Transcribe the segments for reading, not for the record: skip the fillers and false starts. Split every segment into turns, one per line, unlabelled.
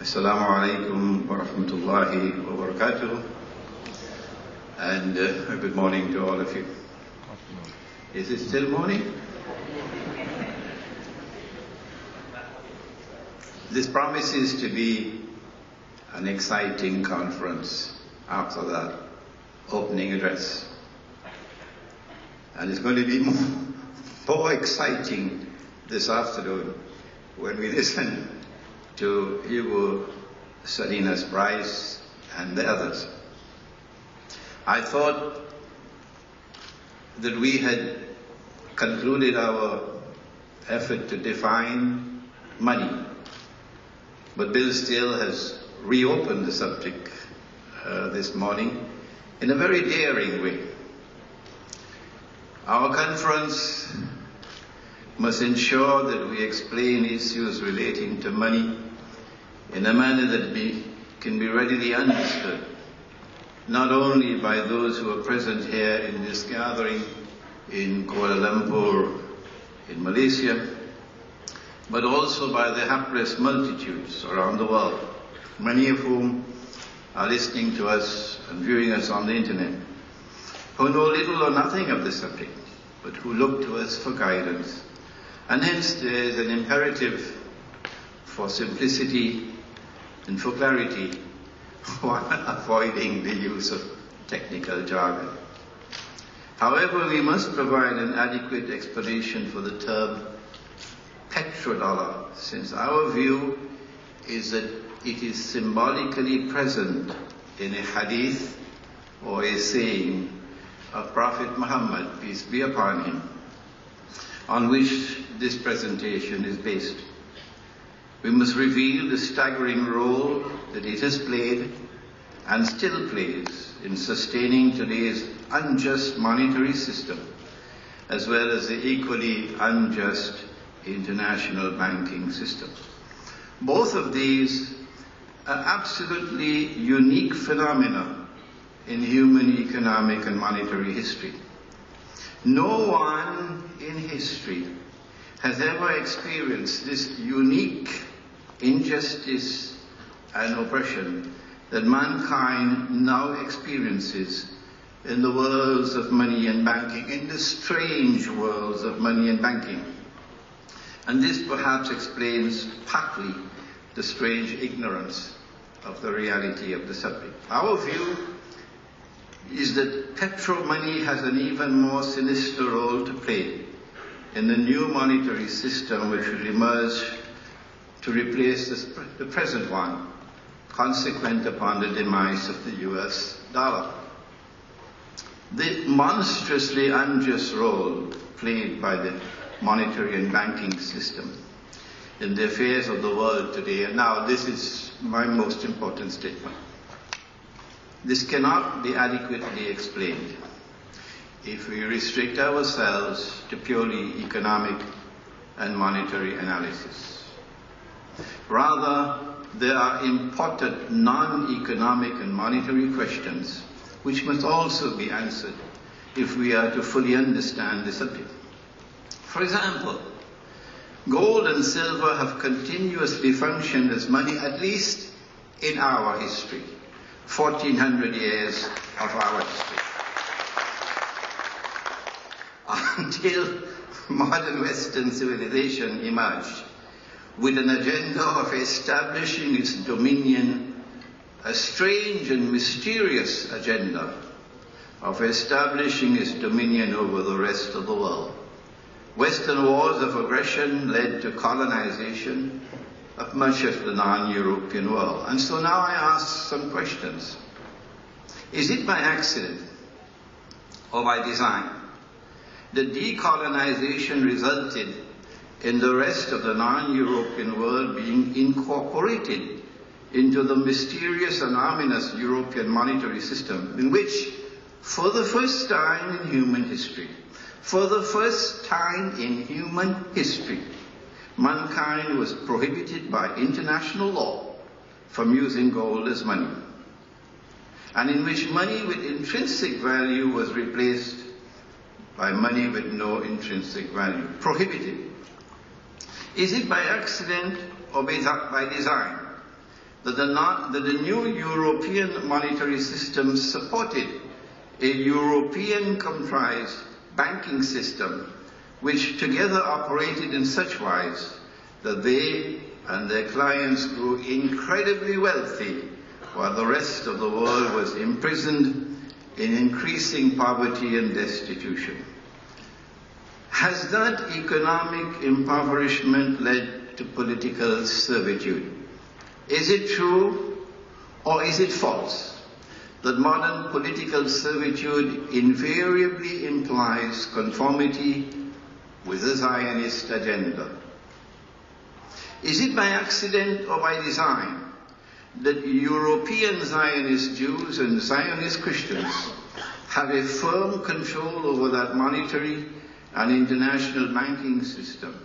Assalamu alaikum wa rahmatullahi wa barakatuh. And good morning to all of you. Is it still morning? This promises to be an exciting conference after that opening address. And it's going to be more exciting this afternoon when we listen to Hugo Salinas Bryce and the others. I thought that we had concluded our effort to define money, but Bill Still has reopened the subject this morning in a very daring way. Our conference must ensure that we explain issues relating to money in a manner that can be readily understood, not only by those who are present here in this gathering in Kuala Lumpur, in Malaysia, but also by the hapless multitudes around the world, many of whom are listening to us and viewing us on the internet, who know little or nothing of the subject, but who look to us for guidance. And hence there is an imperative for simplicity and for clarity, while avoiding the use of technical jargon. However, we must provide an adequate explanation for the term petrodollar, since our view is that it is symbolically present in a hadith or a saying of Prophet Muhammad, peace be upon him, on which this presentation is based. We must reveal the staggering role that it has played and still plays in sustaining today's unjust monetary system, as well as the equally unjust international banking system. Both of these are absolutely unique phenomena in human economic and monetary history. No one in history has ever experienced this unique injustice and oppression that mankind now experiences in the worlds of money and banking, in the strange worlds of money and banking. And this perhaps explains partly the strange ignorance of the reality of the subject. Our view is that petro money has an even more sinister role to play in the new monetary system which will emerge to replace the present one, consequent upon the demise of the US dollar. The monstrously unjust role played by the monetary and banking system in the affairs of the world today, and now this is my most important statement. This cannot be adequately explained if we restrict ourselves to purely economic and monetary analysis. Rather, there are important non-economic and monetary questions which must also be answered if we are to fully understand the subject. For example, gold and silver have continuously functioned as money, at least in our history, 1400 years of our history, until modern Western civilization emerged with an agenda of establishing its dominion, a strange and mysterious agenda of establishing its dominion over the rest of the world. Western wars of aggression led to colonization of much of the non-European world. And so now I ask some questions. Is it by accident or by design that decolonization resulted in the rest of the non-European world being incorporated into the mysterious and ominous European monetary system, in which, for the first time in human history, mankind was prohibited by international law from using gold as money, and in which money with intrinsic value was replaced by money with no intrinsic value, prohibited. Is it by accident or by design that the new European monetary system supported a European-comprised banking system which together operated in such wise that they and their clients grew incredibly wealthy while the rest of the world was imprisoned in increasing poverty and destitution. Has that economic impoverishment led to political servitude? Is it true or is it false that modern political servitude invariably implies conformity with the Zionist agenda? Is it by accident or by design that European Zionist Jews and Zionist Christians have a firm control over that monetary and international banking system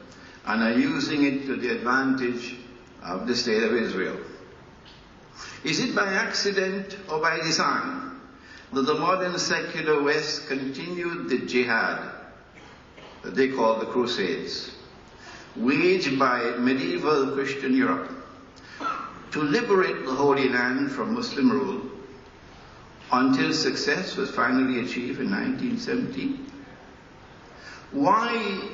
and are using it to the advantage of the State of Israel? Is it by accident or by design that the modern secular West continued the jihad that they call the Crusades, waged by medieval Christian Europe to liberate the Holy Land from Muslim rule until success was finally achieved in 1917? Why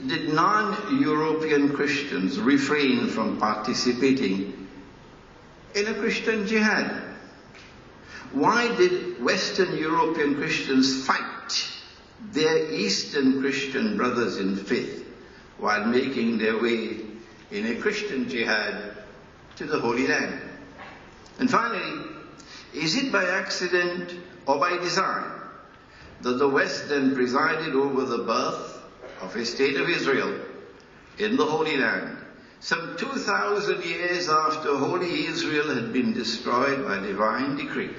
did non-European Christians refrain from participating in a Christian jihad? Why did Western European Christians fight their Eastern Christian brothers in faith while making their way in a Christian jihad to the Holy Land? And finally, is it by accident or by design that the West then presided over the birth of a State of Israel in the Holy Land, some 2,000 years after Holy Israel had been destroyed by divine decree?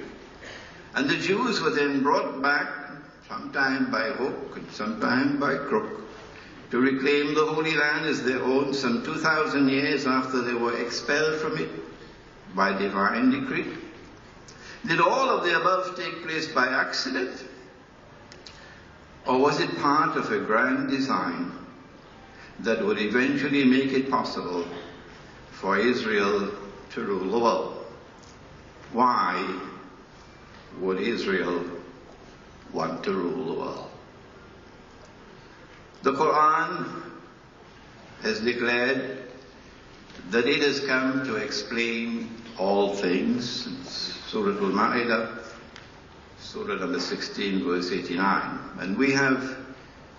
And the Jews were then brought back, sometime by hook and sometime by crook, to reclaim the Holy Land as their own some 2,000 years after they were expelled from it by divine decree. Did all of the above take place by accident? Or was it part of a grand design that would eventually make it possible for Israel to rule the world? Why would Israel want to rule the world? The Quran has declared that it has come to explain all things. Surah Al-Ma'idah, Surah number 16, verse 89. And we have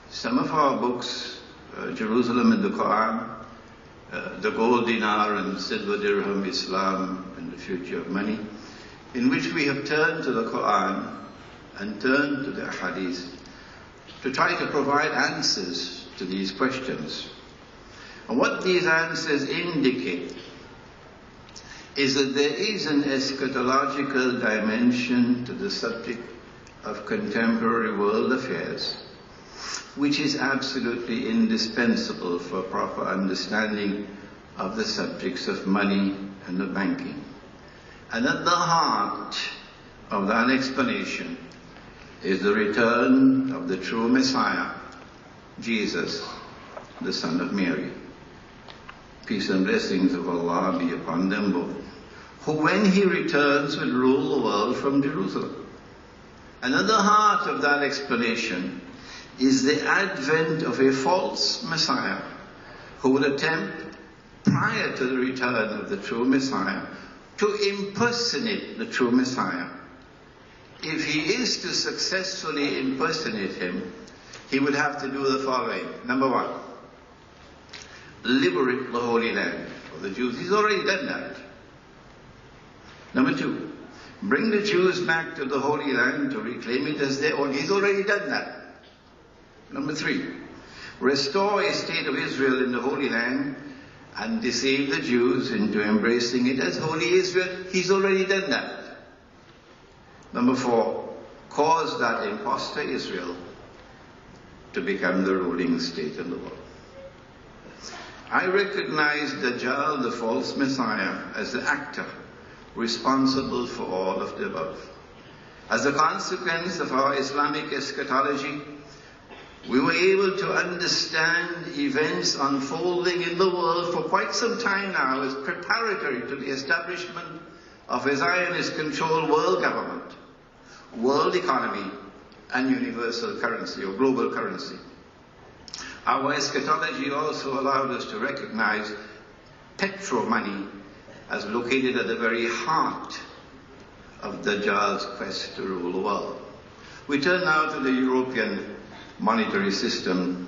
some of our books, Jerusalem and the Quran, the gold dinar and silver dirham, Islam and the future of money, in which we have turned to the Quran and turned to the Hadith to try to provide answers to these questions. And what these answers indicate is that there is an eschatological dimension to the subject of contemporary world affairs, which is absolutely indispensable for proper understanding of the subjects of money and of banking. And at the heart of that explanation is the return of the true Messiah, Jesus, the Son of Mary. Peace and blessings of Allah be upon them both, who when he returns will rule the world from Jerusalem. And at the heart of that explanation is the advent of a false Messiah who will attempt, prior to the return of the true Messiah, to impersonate the true Messiah. If he is to successfully impersonate him, he would have to do the following. Number one, liberate the Holy Land for the Jews. He's already done that. Number two, bring the Jews back to the Holy Land to reclaim it as their own. He's already done that. Number three, restore a state of Israel in the Holy Land and deceive the Jews into embracing it as Holy Israel. He's already done that. Number four, cause that imposter Israel to become the ruling state in the world. I recognize Dajjal, the false Messiah, as the actor responsible for all of the above. As a consequence of our Islamic eschatology, We were able to understand events unfolding in the world for quite some time now as preparatory to the establishment of a Zionist-controlled world government, world economy, and universal currency or global currency. Our eschatology also allowed us to recognize petro-money as located at the very heart of Dajjal's quest to rule the world. We turn now to the European monetary system,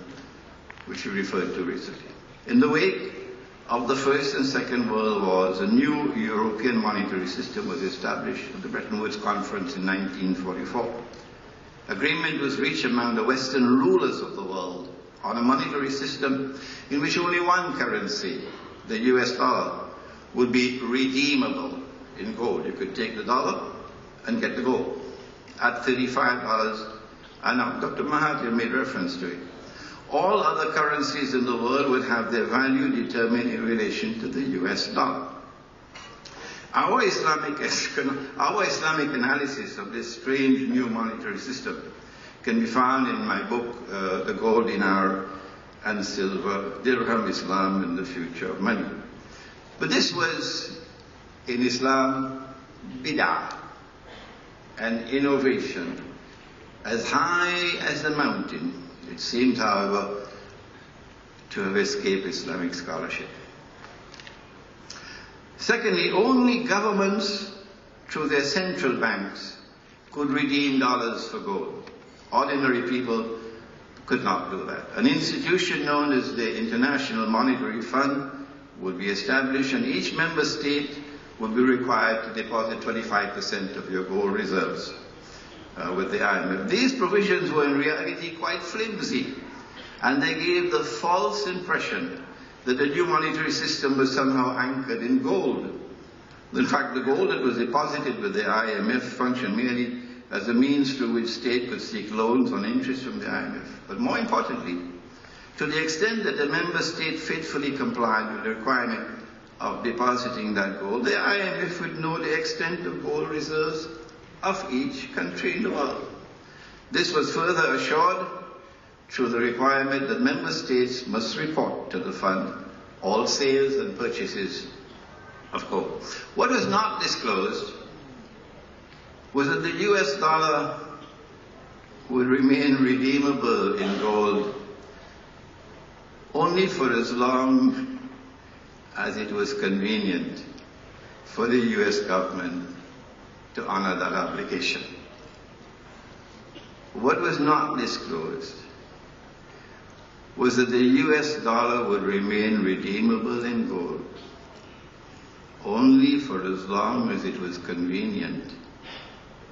which we referred to recently. In the wake of the First and Second World Wars, a new European monetary system was established at the Bretton Woods Conference in 1944. Agreement was reached among the Western rulers of the world on a monetary system in which only one currency, the US dollar, would be redeemable in gold. You could take the dollar and get the gold at $35 an ounce. Dr. Mahathir made reference to it. All other currencies in the world would have their value determined in relation to the US dollar. Our Islamic analysis of this strange new monetary system can be found in my book, The Gold Dinar and Silver, Dirham, Islam and the Future of Money. But this was, in Islam, bid'ah, an innovation as high as the mountain. It seemed, however, to have escaped Islamic scholarship. Secondly, only governments, through their central banks, could redeem dollars for gold. Ordinary people could not do that. An institution known as the International Monetary Fund would be established, and each member state would be required to deposit 25% of your gold reserves with the IMF. These provisions were in reality quite flimsy, and they gave the false impression that the new monetary system was somehow anchored in gold. In fact, the gold that was deposited with the IMF functioned merely as a means through which state could seek loans on interest from the IMF. But more importantly, to the extent that the member state faithfully complied with the requirement of depositing that gold, the IMF would know the extent of gold reserves of each country in the world. This was further assured through the requirement that member states must report to the fund all sales and purchases of gold. What was not disclosed was that the US dollar would remain redeemable in gold only for as long as it was convenient for the US government to honor that obligation. What was not disclosed was that the US dollar would remain redeemable in gold only for as long as it was convenient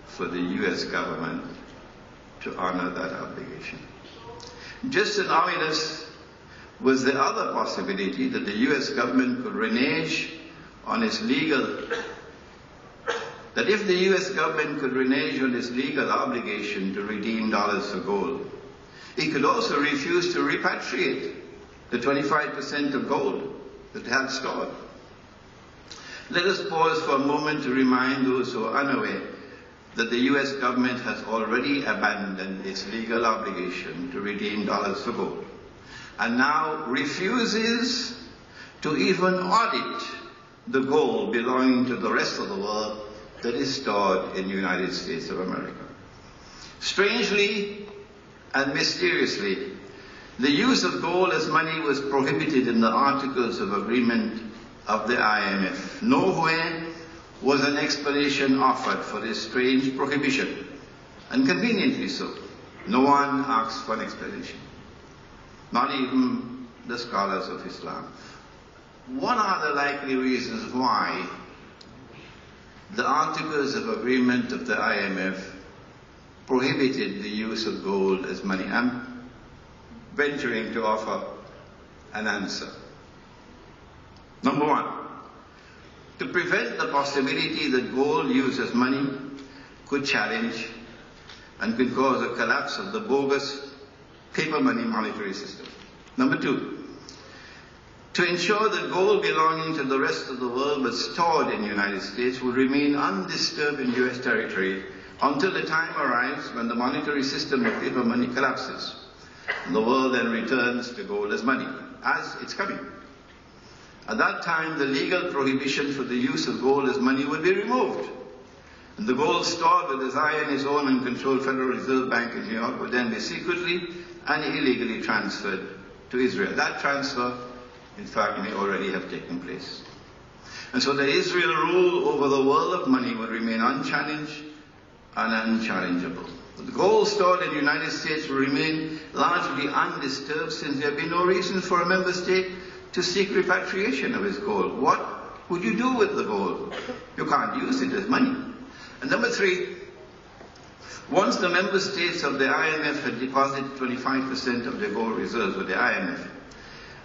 for the US government to honor that obligation. Just as ominous was the other possibility that the US government could renege on its legal obligation to redeem dollars for gold, it could also refuse to repatriate the 25% of gold that it had stored. Let us pause for a moment to remind those who are unaware that the US government has already abandoned its legal obligation to redeem dollars for gold, and now refuses to even audit the gold belonging to the rest of the world that is stored in the United States of America. Strangely and mysteriously, the use of gold as money was prohibited in the Articles of Agreement of the IMF. Nowhere was an explanation offered for this strange prohibition, and conveniently so. No one asked for an explanation, not even the scholars of Islam. What are the likely reasons why the Articles of Agreement of the IMF prohibited the use of gold as money? I'm venturing to offer an answer. Number one, to prevent the possibility that gold used as money could challenge and could cause a collapse of the bogus paper money monetary system. Number two, to ensure that gold belonging to the rest of the world but stored in the United States would remain undisturbed in US territory until the time arrives when the monetary system of paper money collapses. The world then returns to gold as money, as it's coming. At that time, the legal prohibition for the use of gold as money would be removed. And the gold stored with the Zionist owned and controlled Federal Reserve Bank in New York would then be secretly and illegally transferred to Israel. That transfer, in fact, may already have taken place. And so the Israel rule over the world of money would remain unchallenged and unchallengeable. The gold stored in the United States will remain largely undisturbed, since there have been no reason for a member state to seek repatriation of its gold. What would you do with the gold? You can't use it as money. And number three, once the member states of the IMF had deposited 25% of their gold reserves with the IMF,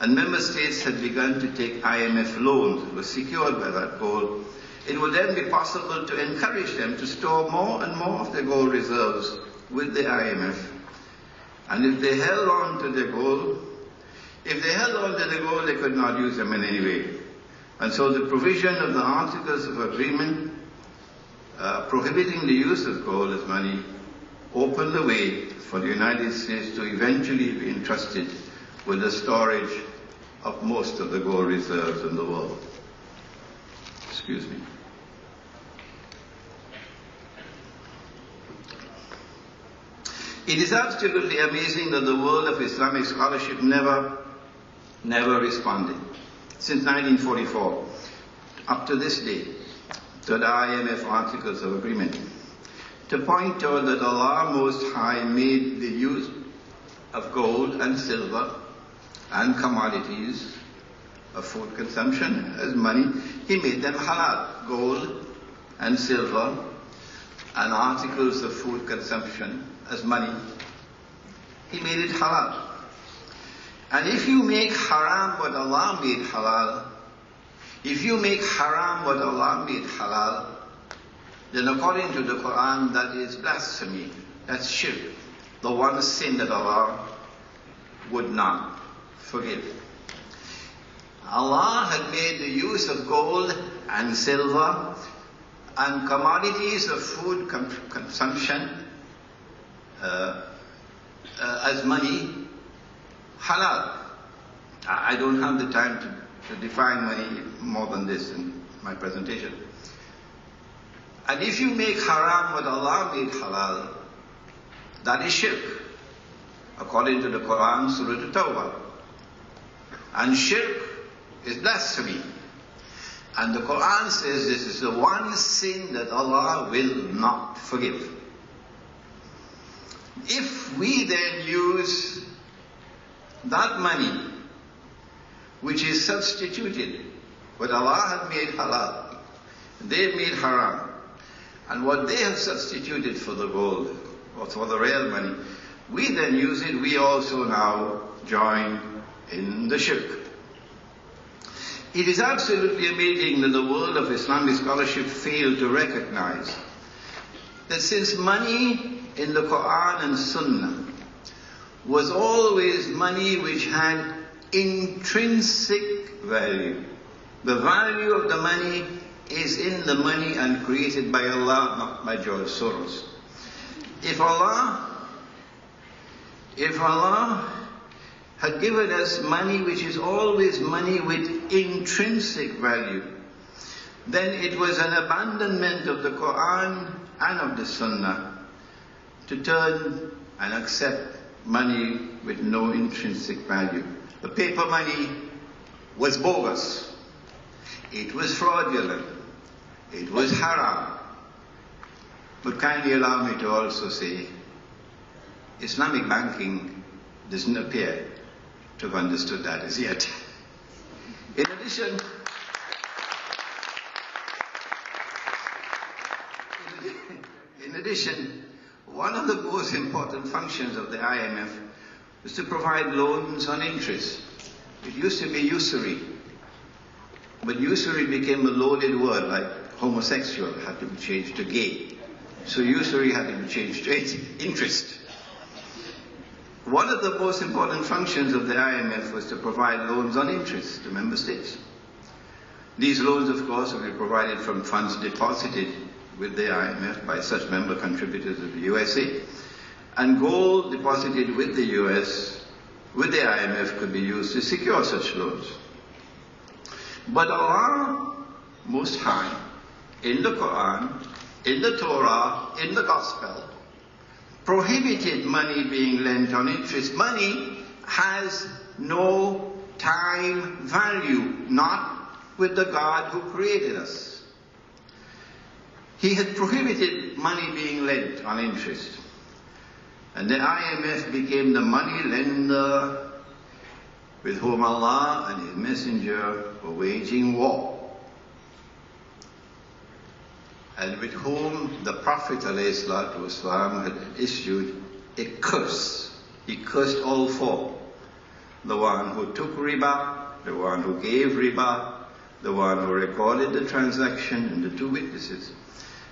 and member states had begun to take IMF loans that were secured by that gold, it would then be possible to encourage them to store more and more of their gold reserves with the IMF. And if they held on to their gold, they could not use them in any way. And so the provision of the Articles of Agreement prohibiting the use of gold as money opened the way for the United States to eventually be entrusted with the storage of most of the gold reserves in the world. Excuse me. It is absolutely amazing that the world of Islamic scholarship never responded, since 1944, up to this day, to the IMF Articles of Agreement, to point out that Allah Most High made the use of gold and silver and commodities of food consumption as money. He made them halal. Gold and silver and articles of food consumption as money. He made it halal. And if you make haram what Allah made halal, if you make haram what Allah made halal, then according to the Quran, that is blasphemy. That's shirk. The one sin that Allah would not forgive. Allah had made the use of gold and silver and commodities of food consumption as money halal. I don't have the time to define money more than this in my presentation. And if you make haram what Allah made halal, that is shirk, according to the Quran, Surah At-Tawbah. And shirk is blasphemy. And the Quran says this is the one sin that Allah will not forgive. If we then use that money, which is substituted, what Allah had made halal, they made haram, and what they have substituted for the gold, or for the real money, we then use it, we also now join in the shirk. It is absolutely amazing that the world of Islamic scholarship failed to recognize that since money in the Quran and Sunnah was always money which had intrinsic value, the value of the money is in the money and created by Allah, not by George Soros. If Allah had given us money which is always money with intrinsic value, then it was an abandonment of the Quran and of the Sunnah to turn and accept money with no intrinsic value. The paper money was bogus. It was fraudulent. It was haram. But kindly allow me to also say, Islamic banking doesn't appear to have understood that as yet. In addition, one of the most important functions of the IMF was to provide loans on interest. It used to be usury, but usury became a loaded word, like homosexual had to be changed to gay. So usury had to be changed to interest. One of the most important functions of the IMF was to provide loans on interest to member states. These loans, of course, will be provided from funds deposited with the IMF by such member contributors of the USA. and gold deposited with the US, with the IMF, could be used to secure such loans. But Allah Most High, in the Quran, in the Torah, in the Gospel, prohibited money being lent on interest. Money has no time value, not with the God who created us. He had prohibited money being lent on interest. And the IMF became the money lender with whom Allah and His Messenger were waging war, and with whom the Prophet ﷺ had issued a curse. He cursed all four: the one who took riba, the one who gave riba, the one who recorded the transaction, and the two witnesses.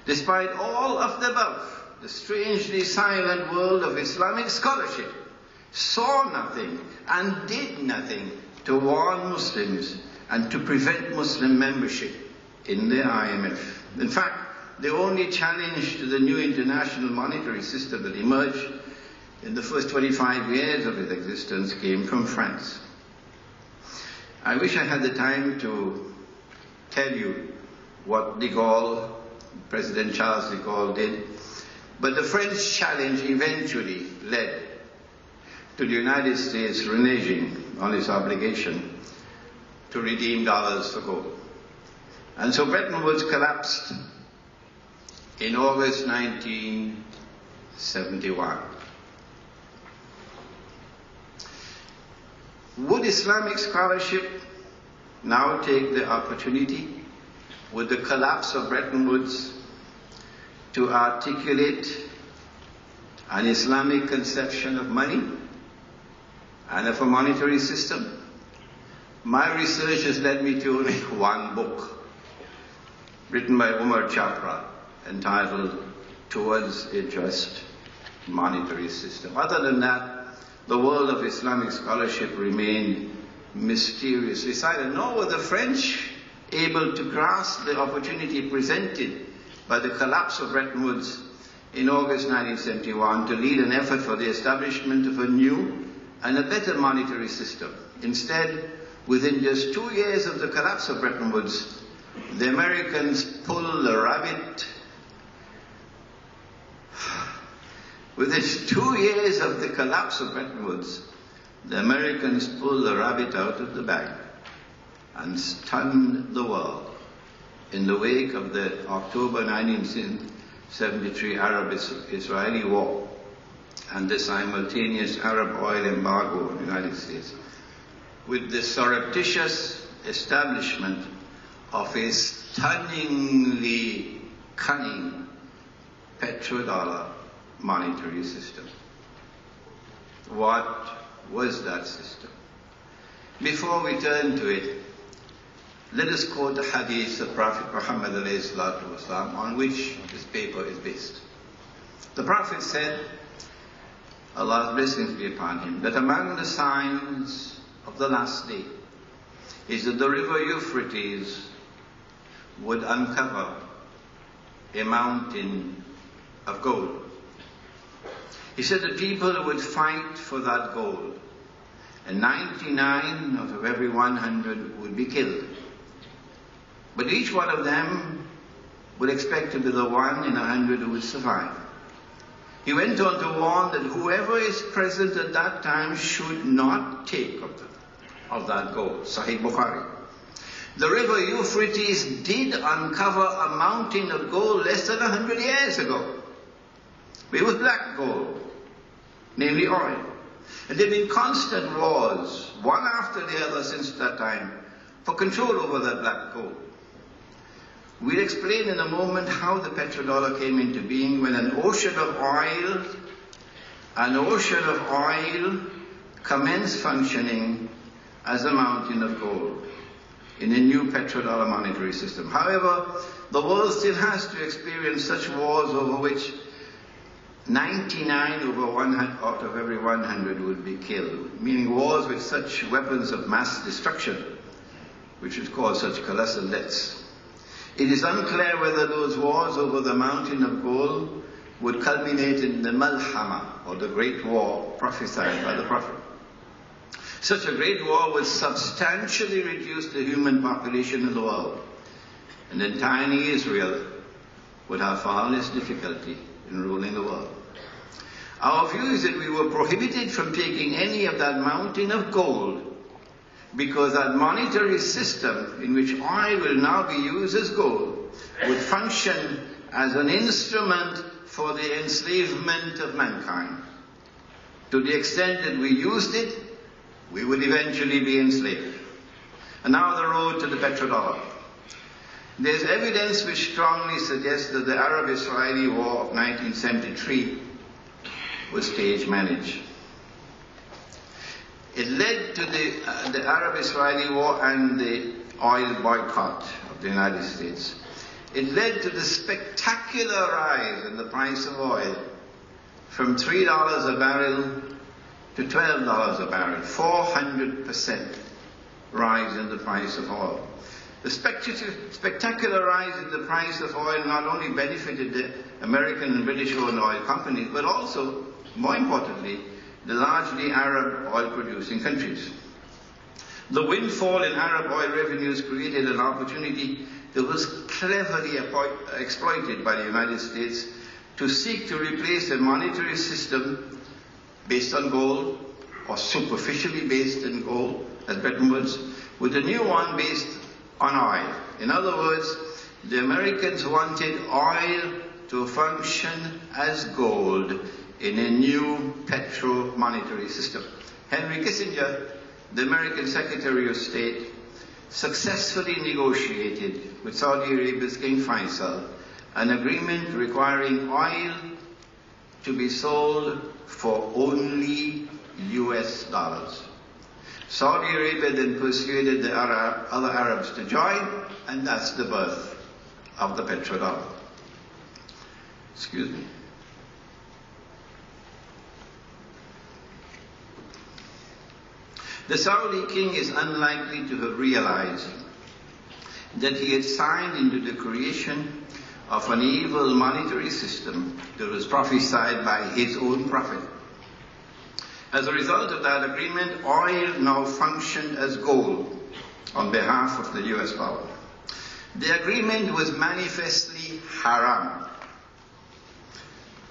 Despite all of the above, the strangely silent world of Islamic scholarship saw nothing and did nothing to warn Muslims and to prevent Muslim membership in the IMF. In fact, the only challenge to the new international monetary system that emerged in the first 25 years of its existence came from France. I wish I had the time to tell you what de Gaulle, President Charles de Gaulle, did, but the French challenge eventually led to the United States reneging on its obligation to redeem dollars for gold. And so Bretton Woods collapsed in August 1971. Would Islamic scholarship now take the opportunity, with the collapse of Bretton Woods, to articulate an Islamic conception of money and of a monetary system? My research has led me to only one book, written by Umar Chapra, entitled Towards a Just Monetary System. Other than that, the world of Islamic scholarship remained mysteriously silent. Nor were the French able to grasp the opportunity presented by the collapse of Bretton Woods in August 1971 to lead an effort for the establishment of a new and a better monetary system. Instead, within just 2 years of the collapse of Bretton Woods, the Americans pulled the rabbit. Within 2 years of the collapse of Bretton Woods, the Americans pulled the rabbit out of the bag and stunned the world in the wake of the October 1973 Arab-Israeli war and the simultaneous Arab oil embargo on the United States, with the surreptitious establishment of a stunningly cunning petrodollar monetary system. What was that system? Before we turn to it, let us quote the hadith of Prophet Muhammad ﷺ, on which this paper is based. The Prophet said, Allah's blessings be upon him, that among the signs of the last day is that the river Euphrates would uncover a mountain of gold. He said that people would fight for that gold, and 99 out of every 100 would be killed. But each one of them would expect to be the one in 100 who would survive. He went on to warn that whoever is present at that time should not take of that gold. Sahih Bukhari. The river Euphrates did uncover a mountain of gold less than 100 years ago. It was black gold, namely oil. And there have been constant wars, one after the other since that time, for control over that black gold. We'll explain in a moment how the petrodollar came into being when an ocean of oil commenced functioning as a mountain of gold in a new petrodollar monetary system. However, the world still has to experience such wars over which 99 out of every 100 would be killed, meaning wars with such weapons of mass destruction, which would cause such colossal deaths. It is unclear whether those wars over the mountain of gold would culminate in the Malhama, or the Great War prophesied by the Prophet. Such a great war would substantially reduce the human population in the world, and then tiny Israel would have far less difficulty in ruling the world. Our view is that we were prohibited from taking any of that mountain of gold because that monetary system in which oil will now be used as gold would function as an instrument for the enslavement of mankind. To the extent that we used it, we would eventually be enslaved. And now the road to the petrodollar. There's evidence which strongly suggests that the Arab-Israeli War of 1973 was stage-managed. It led to the Arab-Israeli War and the oil boycott of the United States. It led to the spectacular rise in the price of oil from $3 a barrel to $12 a barrel, 400% rise in the price of oil. The spectacular rise in the price of oil not only benefited the American and British-owned oil companies, but also, more importantly, the largely Arab oil-producing countries. The windfall in Arab oil revenues created an opportunity that was cleverly exploited by the United States to seek to replace a monetary system based on gold, or superficially based in gold, as Bretton Woods, with a new one based on oil. In other words, the Americans wanted oil to function as gold in a new petro-monetary system. Henry Kissinger, the American Secretary of State, successfully negotiated with Saudi Arabia's King Faisal an agreement requiring oil to be sold for only US dollars. Saudi Arabia then persuaded the other Arabs to join, and that's the birth of the petrodollar. Excuse me. The Saudi king is unlikely to have realized that he had signed into the creation of an evil monetary system that was prophesied by his own prophet. As a result of that agreement, oil now functioned as gold on behalf of the US power. The agreement was manifestly haram.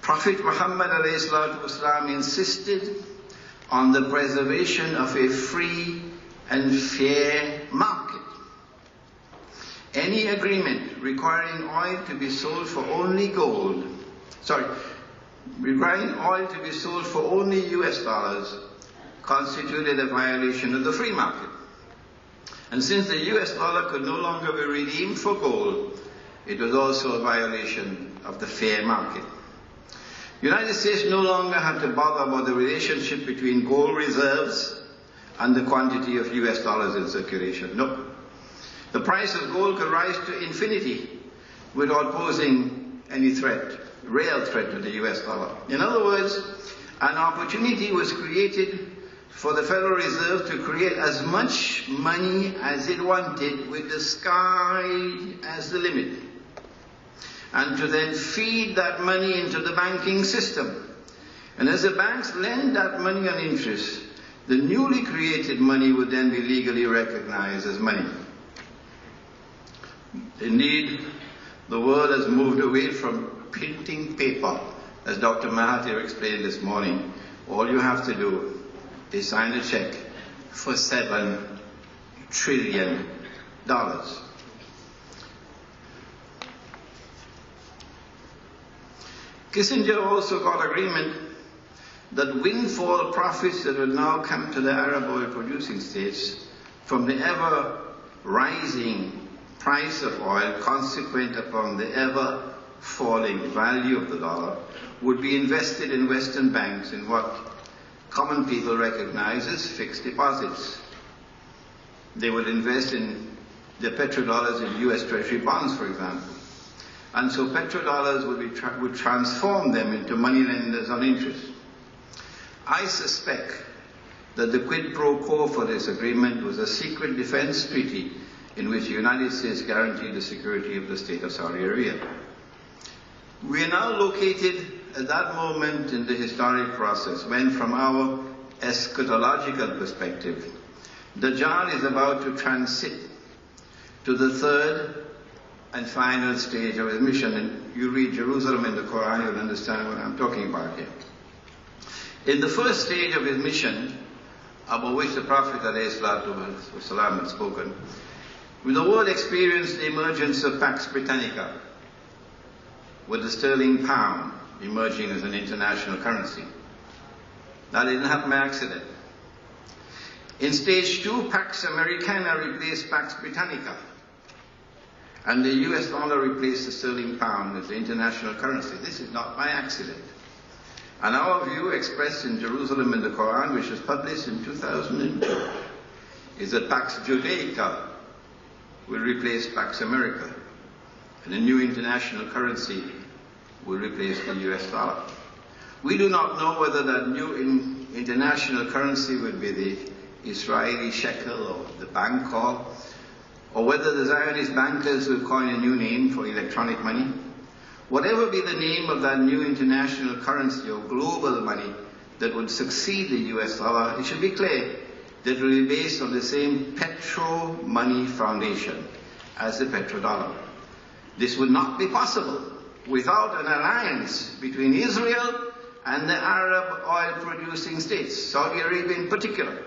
Prophet Muhammad ﷺ insisted on the preservation of a free and fair market. Any agreement requiring oil to be sold for only requiring oil to be sold for only US dollars constituted a violation of the free market. And since the US dollar could no longer be redeemed for gold, it was also a violation of the fair market. The United States no longer had to bother about the relationship between gold reserves and the quantity of US dollars in circulation. No. The price of gold could rise to infinity without posing any real threat to the US dollar. In other words, an opportunity was created for the Federal Reserve to create as much money as it wanted with the sky as the limit, and to then feed that money into the banking system. And as the banks lend that money on interest, the newly created money would then be legally recognized as money. Indeed, the world has moved away from printing paper, as Dr. Mahathir explained this morning. All you have to do is sign a check for $7 trillion. Kissinger also got agreement that windfall profits that would now come to the Arab oil producing states from the ever rising price of oil consequent upon the ever falling value of the dollar would be invested in Western banks in what common people recognize as fixed deposits. They would invest in their petrodollars in US Treasury bonds, for example. And so petrodollars would transform them into moneylenders on interest. I suspect that the quid pro quo for this agreement was a secret defense treaty in which the United States guaranteed the security of the state of Saudi Arabia. We are now located at that moment in the historic process, when from our eschatological perspective, Dajjal is about to transit to the third and final stage of his mission. And you read Jerusalem in the Quran, you'll understand what I'm talking about here. In the first stage of his mission, about which the Prophet ﷺ had spoken, the world experienced the emergence of Pax Britannica, with the sterling pound emerging as an international currency. That didn't happen by accident. In stage 2, Pax Americana replaced Pax Britannica, and the US dollar replaced the sterling pound as the international currency. This is not by accident. And our view, expressed in Jerusalem in the Quran, which was published in 2002, is that Pax Judaica will replace Pax America, and a new international currency will replace the US dollar. We do not know whether that new international currency would be the Israeli shekel or the bankor, or whether the Zionist bankers will coin a new name for electronic money. Whatever be the name of that new international currency or global money that would succeed the US dollar, it should be clear that it will be based on the same petro-money foundation as the petrodollar. This would not be possible without an alliance between Israel and the Arab oil-producing states, Saudi Arabia in particular.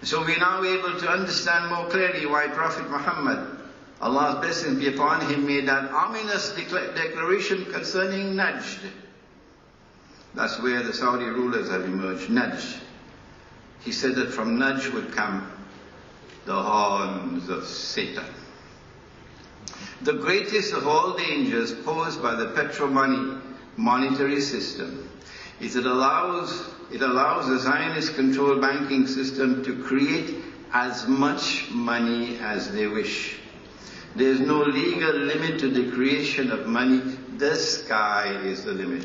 So we are now able to understand more clearly why Prophet Muhammad, Allah's blessings be upon him, made that ominous declaration concerning Najd. That's where the Saudi rulers have emerged, Najd. He said that from Najd would come the horns of Satan. The greatest of all dangers posed by the petro-money monetary system is it allows the Zionist-controlled banking system to create as much money as they wish. There is no legal limit to the creation of money. The sky is the limit.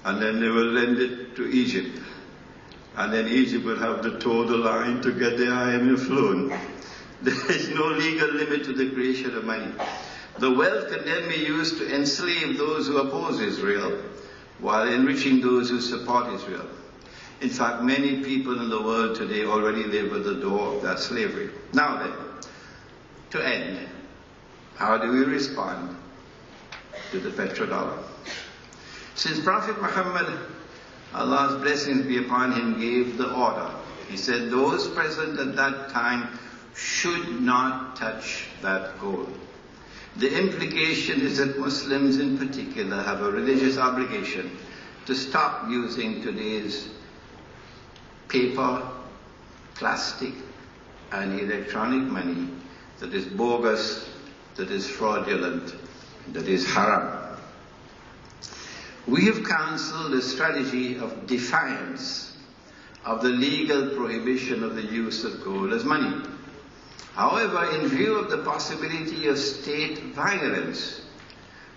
And then they will lend it to Egypt. And then Egypt will have to toe the line to get the IMF loan. There is no legal limit to the creation of money. The wealth can then be used to enslave those who oppose Israel, while enriching those who support Israel. In fact, many people in the world today already live at the door of that slavery. Now then, to end, how do we respond to the petrodollar? Since Prophet Muhammad, Allah's blessings be upon him, gave the order, he said those present at that time should not touch that gold. The implication is that Muslims in particular have a religious obligation to stop using today's paper, plastic, and electronic money that is bogus, that is fraudulent, that is haram. We have counseled a strategy of defiance of the legal prohibition of the use of gold as money. However, in view of the possibility of state violence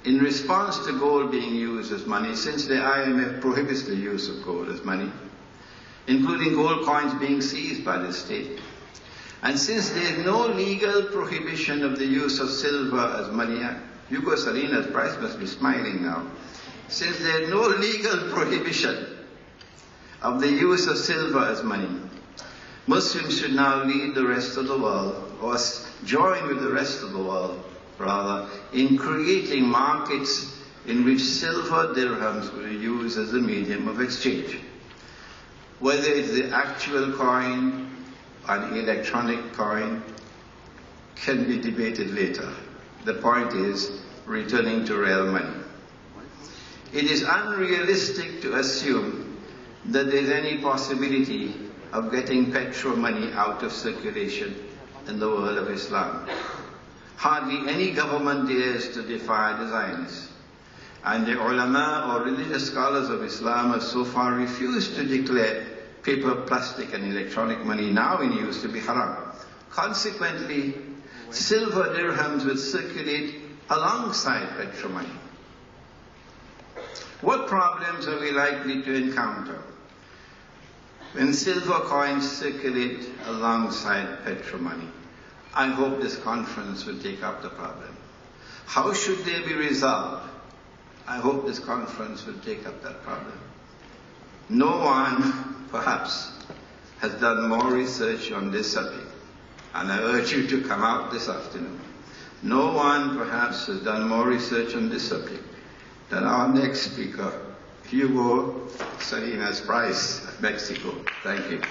in response to gold being used as money, since the IMF prohibits the use of gold as money, including gold coins being seized by the state, and since there is no legal prohibition of the use of silver as money, Hugo Salina's price must be smiling now. Since there is no legal prohibition of the use of silver as money, Muslims should now lead the rest of the world, or join with the rest of the world, rather, in creating markets in which silver dirhams will be used as a medium of exchange. Whether it's the actual coin, an electronic coin, can be debated later. The point is returning to real money. It is unrealistic to assume that there is any possibility of getting petrol money out of circulation in the world of Islam. Hardly any government dares to defy the Zionists. And the ulama or religious scholars of Islam have so far refused to declare paper, plastic and electronic money now in use to be haram. Consequently, silver dirhams will circulate alongside petrol money. What problems are we likely to encounter when silver coins circulate alongside petrol money? I hope this conference will take up the problem. How should they be resolved? I hope this conference will take up that problem. No one, perhaps, has done more research on this subject, and I urge you to come out this afternoon. No one, perhaps, has done more research on this subject than our next speaker, Hugo Salinas Price of Mexico. Thank you.